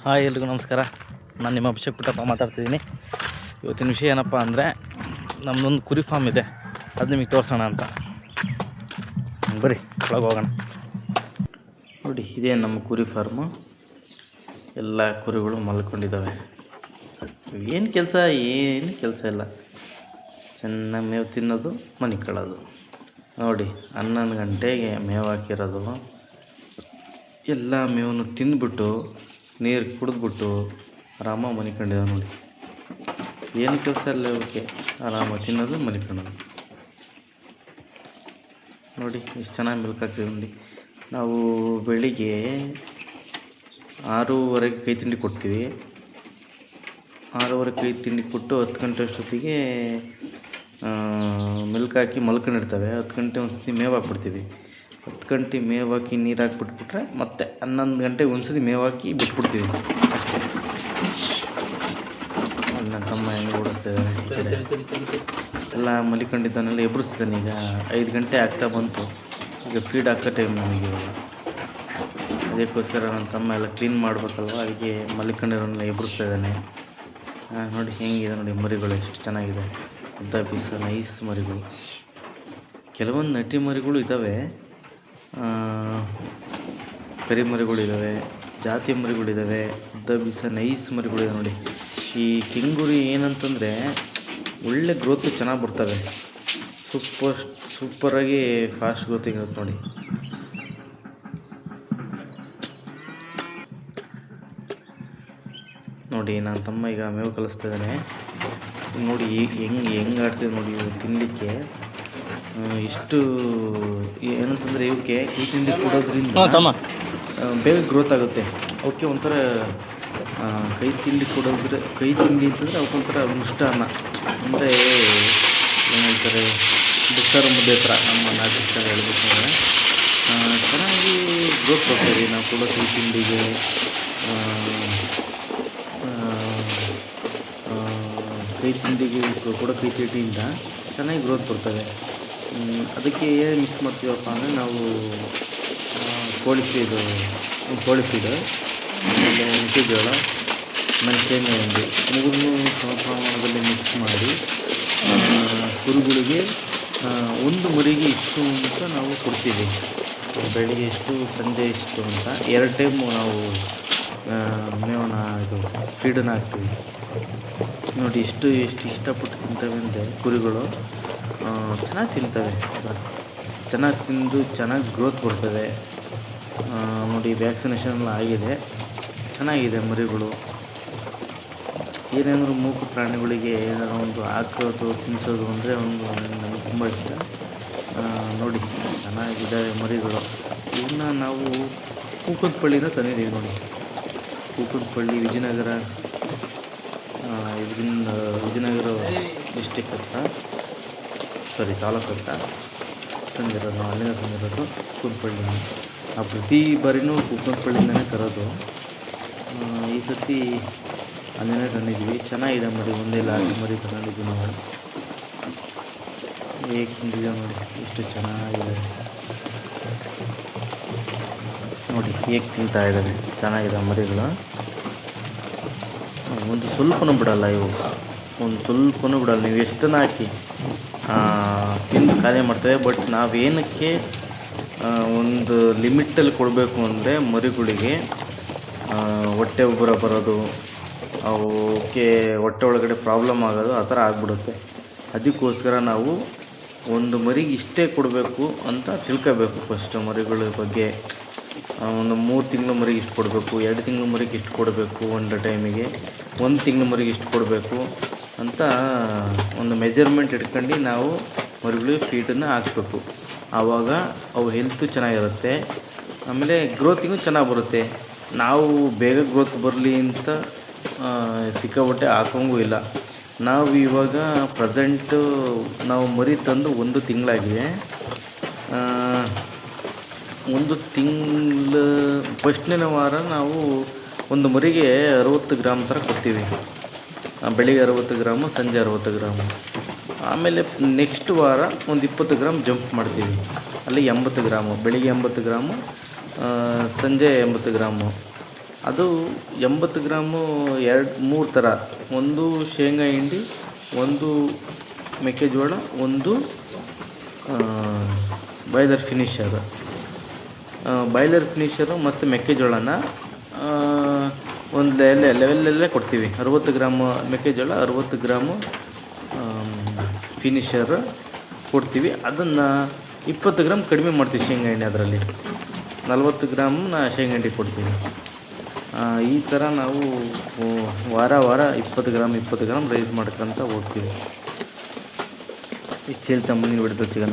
Hi ಎಲ್ರಿಗೂ ನಮಸ್ಕಾರ. ನಾನು ನಿಮ್ಮ ಅಭಿಷೇಕ್ ಪುಟ್ಟಪ್ಪ ಮಾತಾಡ್ತಿದ್ದೀನಿ. ಇವತ್ತಿನ ವಿಷಯ ಏನಪ್ಪ ಅಂದರೆ, ನಮ್ಮದೊಂದು ಕುರಿ ಫಾರ್ಮ್ ಇದೆ, ಅದು ನಿಮಗೆ ತೋರಿಸೋಣ ಅಂತ. ಬರೀ ಒಳಗೆ ಹೋಗೋಣ. ನೋಡಿ, ಇದೇ ನಮ್ಮ ಕುರಿ ಫಾರ್ಮು. ಎಲ್ಲ ಕುರಿಗಳು ಮಲ್ಕೊಂಡಿದ್ದಾವೆ. ಏನು ಕೆಲಸ ಇಲ್ಲ. ಚೆನ್ನಾಗಿ ಮೇವು ತಿನ್ನೋದು, ಮನಿಕೊಳ್ಳೋದು. ನೋಡಿ, 11 ಗಂಟೆಗೆ ಮೇವು ಹಾಕಿರೋದು. ಎಲ್ಲ ಮೇವನ್ನು ತಿಂದ್ಬಿಟ್ಟು ನೀರು ಕುಡಿದ್ಬಿಟ್ಟು ಆರಾಮಾಗಿ ಮನಿಕೊಂಡಿದ್ದಾವೆ. ನೋಡಿ, ಏನು ಕೆಲಸ ಇಲ್ಲ ಇವಕ್ಕೆ. ಆರಾಮಾಗಿ ತಿನ್ನೋದು, ಮನಿಕೊಳ್ಳೋದು. ನೋಡಿ ಎಷ್ಟು ಚೆನ್ನಾಗಿ ಮಿಲ್ಕ್ ಹಾಕ್ತೀವಿ. ನೋಡಿ, ನಾವು ಬೆಳಿಗ್ಗೆ 6:30 ಕೈ ತಿಂಡಿ ಕೊಡ್ತೀವಿ. 6:30 ಕೈ ತಿಂಡಿ ಕೊಟ್ಟು 10 ಗಂಟೆ ಅಷ್ಟೊತ್ತಿಗೆ ಮಿಲ್ಕ್ ಹಾಕಿ ಮಲ್ಕೊಂಡಿರ್ತವೆ. 10 ಗಂಟೆ ಒಂದು ಸತಿ ಮೇವು ಹಾಕ್ಬಿಡ್ತೀವಿ. 10 ಗಂಟೆ ಮೇವು ಹಾಕಿ ನೀರು ಹಾಕ್ಬಿಟ್ಬಿಟ್ರೆ ಮತ್ತೆ 11 ಗಂಟೆಗೆ ಒಂದು ಸತಿ ಮೇವು ಹಾಕಿ ಬಿಟ್ಬಿಡ್ತೀವಿ ಅಷ್ಟೇ. ನನ್ನ ತಮ್ಮ ಹೆಂಗೆ ಓಡಿಸ್ತಾ ಇದ್ದಾನೆ, ಎಲ್ಲ ಮಲಿಕೊಂಡಿದ್ದಾನೆಲ್ಲ ಎಬ್ಬಿಸ್ತಾನೆ. ಈಗ 5 ಗಂಟೆ ಆಗ್ತಾ ಬಂತು. ಈಗ ಫೀಡ್ ಹಾಕೋ ಟೈಮ್ ನಮಗೆ ಇವಾಗ. ಅದಕ್ಕೋಸ್ಕರ ನನ್ನ ತಮ್ಮ ಎಲ್ಲ ಕ್ಲೀನ್ ಮಾಡಬೇಕಲ್ವ, ಅದಕ್ಕೆ ಮಲಿಕೊಂಡಿರೋನೆಲ್ಲ ಎಬ್ಬಿಸ್ತಾ ಇದ್ದಾನೆ. ನೋಡಿ ಹೆಂಗಿದೆ, ನೋಡಿ ಮರಿಗಳು ಎಷ್ಟು ಚೆನ್ನಾಗಿದೆ. ಉದ್ದ ಪೀಸ ನೈಸ್ ಮರಿಗಳು. ಕೆಲವೊಂದು ನಟಿ ಮರಿಗಳು ಇದ್ದಾವೆ, ಕರಿ ಮರಿಗಳಿದ್ದಾವೆ, ಜಾತಿ ಮರಿಗಳಿದ್ದಾವೆ, ಉದ್ದ ಬೀಸ ನೈಸ್ ಮರಿಗಳಿವೆ. ನೋಡಿ, ಈ ಕೆಂಗುರಿ ಏನಂತಂದರೆ ಒಳ್ಳೆ ಗ್ರೋತು ಚೆನ್ನಾಗಿ ಬರ್ತವೆ. ಸೂಪರಾಗಿ ಫಾಸ್ಟ್ ಗ್ರೋತಿಂಗ್ ಇರುತ್ತೆ. ನೋಡಿ, ನೋಡಿ ನನ್ನ ತಮ್ಮ ಈಗ ಮೇವು ಕಲಿಸ್ತಾ ಇದ್ದಾನೆ. ನೋಡಿ ಹೆಂಗೆ ಆಡ್ತೀವಿ ನೋಡಿ ಇವು ತಿನ್ನಲಿಕ್ಕೆ. ಇಷ್ಟು ಏನಂತಂದರೆ ಇವಕ್ಕೆ ಕೈ ತಿಂಡಿ ಕೊಡೋದ್ರಿಂದ ಬೇಗ ಗ್ರೋತ್ ಆಗುತ್ತೆ. ಅವಕ್ಕೆ ಒಂಥರ ಕೈ ತಿಂಡಿ ಅಂತಂದರೆ ಅವಕ್ಕೊಂಥರ ಮುಷ್ಟಾನ್ನ ಅಂದರೆ ಏನು ಹೇಳ್ತಾರೆ, ಬಿಸ್ತಾರ ಮುದ್ದೆ ಥರ ನಮ್ಮ ನಾಟಿ ಥರ ಹೇಳ್ಬೇಕಂದ್ರೆ ಚೆನ್ನಾಗಿ ಗ್ರೋತ್ ಬರ್ತೀವಿ ನಾವು ಕೊಡೋ ಕೈ ತಿಂಡಿಗೆ. ಕೈ ತಿಂಡಿಗೆ ಕೊಡೋ ಕೈ ತಿಂಡಿಯಿಂದ ಚೆನ್ನಾಗಿ ಗ್ರೋತ್ ಬರ್ತವೆ. ಅದಕ್ಕೆ ಏನು ಮಿಕ್ಸ್ ಮಾಡ್ತೀವಪ್ಪ ಅಂದರೆ ನಾವು ಕೋಳಿ ಫೀಡು, ಆಮೇಲೆ ಮೆಕ್ಕೆಜೋಳ, ಮೆಣಸಿನ ಹಿಂಡಿ 3 ಸಮ ಪ್ರಮಾಣದಲ್ಲಿ ಮಿಕ್ಸ್ ಮಾಡಿ ಕುರಿಗಳಿಗೆ ಒಂದು ಮರಿಗೆ ಇಷ್ಟು ಅಂತ ನಾವು ಕೊಡ್ತೀವಿ. ಬೆಳಿಗ್ಗೆ ಇಷ್ಟು, ಸಂಜೆ ಇಷ್ಟು ಅಂತ 2 ಟೈಮು ನಾವು ಮೇವನ್ನ ಫೀಡನ್ನು ಹಾಕ್ತೀವಿ. ನೋಡಿ ಎಷ್ಟು ಇಷ್ಟಪಟ್ಟು ತಿಂತವೆ ಅಂದರೆ ಕುರಿಗಳು. ಚೆನ್ನಾಗಿ ತಿಂತವೆ, ಚೆನ್ನಾಗಿ ತಿಂದು ಚೆನ್ನಾಗಿ ಗ್ರೋತ್ ಕೊಡ್ತವೆ. ನೋಡಿ, ವ್ಯಾಕ್ಸಿನೇಷನ್ ಎಲ್ಲ ಆಗಿದೆ, ಚೆನ್ನಾಗಿದೆ ಮರಿಗಳು. ಏನೇನಾದರೂ ಮೂಕು ಪ್ರಾಣಿಗಳಿಗೆ ಏನಾದ್ರು ಒಂದು ಹಾಕೋದು, ತಿನ್ನಿಸೋದು ಅಂದರೆ ನನಗೆ ತುಂಬ ಇಷ್ಟ. ನೋಡಿ ಚೆನ್ನಾಗಿದ್ದಾವೆ ಮರಿಗಳು. ಇವನ್ನ ನಾವು ಕೂಕದಪಳ್ಳಿಯಿಂದ ತಂದಿದ್ದೀವಿ. ನೋಡಿ, ಕೂಕದಪಳ್ಳಿ ವಿಜಯನಗರ ಡಿಸ್ಟಿಕ್ ತಾಲೂಕು ಹತ್ರ ತಂದಿರೋದು. ನಾವು ಅಲ್ಲಿಂದ ತಂದಿರೋದು, ಕೂಕದಪಳ್ಳಿಯಿಂದ. ಪ್ರತಿ ಬಾರಿನೂ ಕೂಕದಪಳ್ಳಿಯಿಂದನೇ ತರೋದು. ಈ ಸರ್ತಿ ಅಲ್ಲಿಂದ ತಂದಿದ್ವಿ. ಚೆನ್ನಾಗಿದೆ ಮರಿ, ಒಂದೇ ಲಾರಿ ಮರಿ ತಗೊಂಡಿದ್ವಿ ನಾವು. ಹೇಗೆ ತಿಂದಿದ್ದೀವಿ ನೋಡಿ, ಎಷ್ಟು ಚೆನ್ನಾಗಿದೆ ನೋಡಿ, ಹೇಗೆ ತಿಂತಾ ಇದ್ದಾವೆ. ಚೆನ್ನಾಗಿದೆ ಮರಿಗಳು. ಒಂದು ಸ್ವಲ್ಪನೂ ಬಿಡಲ್ಲ ಇವು, ನೀವು ಎಷ್ಟನ್ನು ಹಾಕಿ ತಿಂದು ಖಾಲಿ ಮಾಡ್ತೇವೆ. ಬಟ್ ನಾವೇನಕ್ಕೆ ಒಂದು ಲಿಮಿಟಲ್ಲಿ ಕೊಡಬೇಕು ಅಂದರೆ ಮರಿಗಳಿಗೆ ಹೊಟ್ಟೆ ಉಬ್ಬರ ಬರೋದು, ಅವಕ್ಕೆ ಹೊಟ್ಟೆ ಒಳಗಡೆ ಪ್ರಾಬ್ಲಮ್ ಆಗೋದು ಆ ಥರ ಆಗಿಬಿಡುತ್ತೆ. ಅದಕ್ಕೋಸ್ಕರ ನಾವು ಒಂದು ಮರಿಗೆ ಇಷ್ಟೇ ಕೊಡಬೇಕು ಅಂತ ತಿಳ್ಕೋಬೇಕು ಫಸ್ಟ್. ಮರಿಗಳ ಬಗ್ಗೆ ಒಂದು 3 ತಿಂಗಳ ಮರಿಗೆ ಇಷ್ಟು ಕೊಡಬೇಕು, 2 ತಿಂಗಳ ಮರಿಗೆ ಇಷ್ಟು ಕೊಡಬೇಕು, ಒಂದು ಟೈಮಿಗೆ 1 ತಿಂಗಳ ಮರಿಗೆ ಇಷ್ಟು ಕೊಡಬೇಕು ಅಂತ ಒಂದು ಮೆಜರ್ಮೆಂಟ್ ಇಟ್ಕೊಂಡು ನಾವು ಮರಿಗಳಿಗೆ ಫೀಡನ್ನು ಹಾಕ್ಬೇಕು. ಆವಾಗ ಅವು ಹೆಲ್ತು ಚೆನ್ನಾಗಿರುತ್ತೆ, ಆಮೇಲೆ ಗ್ರೋತಿಂಗು ಚೆನ್ನಾಗಿ ಬರುತ್ತೆ. ನಾವು ಬೇಗ ಗ್ರೋತ್ ಬರಲಿ ಅಂತ ಸಿಕ್ಕಾಪಟ್ಟೆ ಹಾಕೋಂಗೂ ಇಲ್ಲ. ನಾವು ಇವಾಗ ಪ್ರೆಸೆಂಟು ನಾವು ಮರಿ ತಂದು 1 ತಿಂಗಳಾಗಿದೆ. 1 ತಿಂಗಳು ಫಸ್ಟ್ನೇ ವಾರ ನಾವು ಒಂದು ಮರಿಗೆ 60 ಗ್ರಾಮ್ ಥರ ಕೊಡ್ತೀವಿ. ಬೆಳಿಗ್ಗೆ 60 ಗ್ರಾಮು, ಸಂಜೆ 60 ಗ್ರಾಮು. ಆಮೇಲೆ ನೆಕ್ಸ್ಟ್ ವಾರ ಒಂದು 20 ಗ್ರಾಮ್ ಜಂಪ್ ಮಾಡ್ತೀವಿ. ಅಲ್ಲಿ 80 ಗ್ರಾಮು, ಬೆಳಿಗ್ಗೆ 80 ಗ್ರಾಮು, ಸಂಜೆ 80 ಗ್ರಾಮು. ಅದು 80 ಗ್ರಾಮು 3 ಥರ, ಒಂದು ಶೇಂಗಾ ಹಿಂಡಿ, ಒಂದು ಮೆಕ್ಕೆಜೋಳ, ಒಂದು ಬಾಯ್ಲರ್ ಫಿನಿಷರು ಮತ್ತು ಮೆಕ್ಕೆಜೋಳನ ಒಂದು ಲೆವೆಲ್ಲಲ್ಲೇ ಕೊಡ್ತೀವಿ. 60 ಗ್ರಾಮು ಮೆಕ್ಕೆಜೋಳ, 60 ಗ್ರಾಮು ಫಿನಿಷರ್ ಕೊಡ್ತೀವಿ. ಅದನ್ನು 20 ಗ್ರಾಮ್ ಕಡಿಮೆ ಮಾಡ್ತೀವಿ ಶೇಂಗಾ ಎಣ್ಣೆ. ಅದರಲ್ಲಿ 40 ಗ್ರಾಮ್ನ ಶೇಂಗಾ ಎಣ್ಣೆ ಕೊಡ್ತೀವಿ. ಈ ಥರ ನಾವು ವಾರ 20 ಗ್ರಾಮ್ ರೈಸ್ ಮಾಡ್ಕೊತ ಹೋಗ್ತೀವಿ. ಇಷ್ಟು ಹೇಳ್ತಾ ಮುಂದಿನ ವಿಡಿಯೋದಲ್ಲಿ ಸಿಗೋಣ.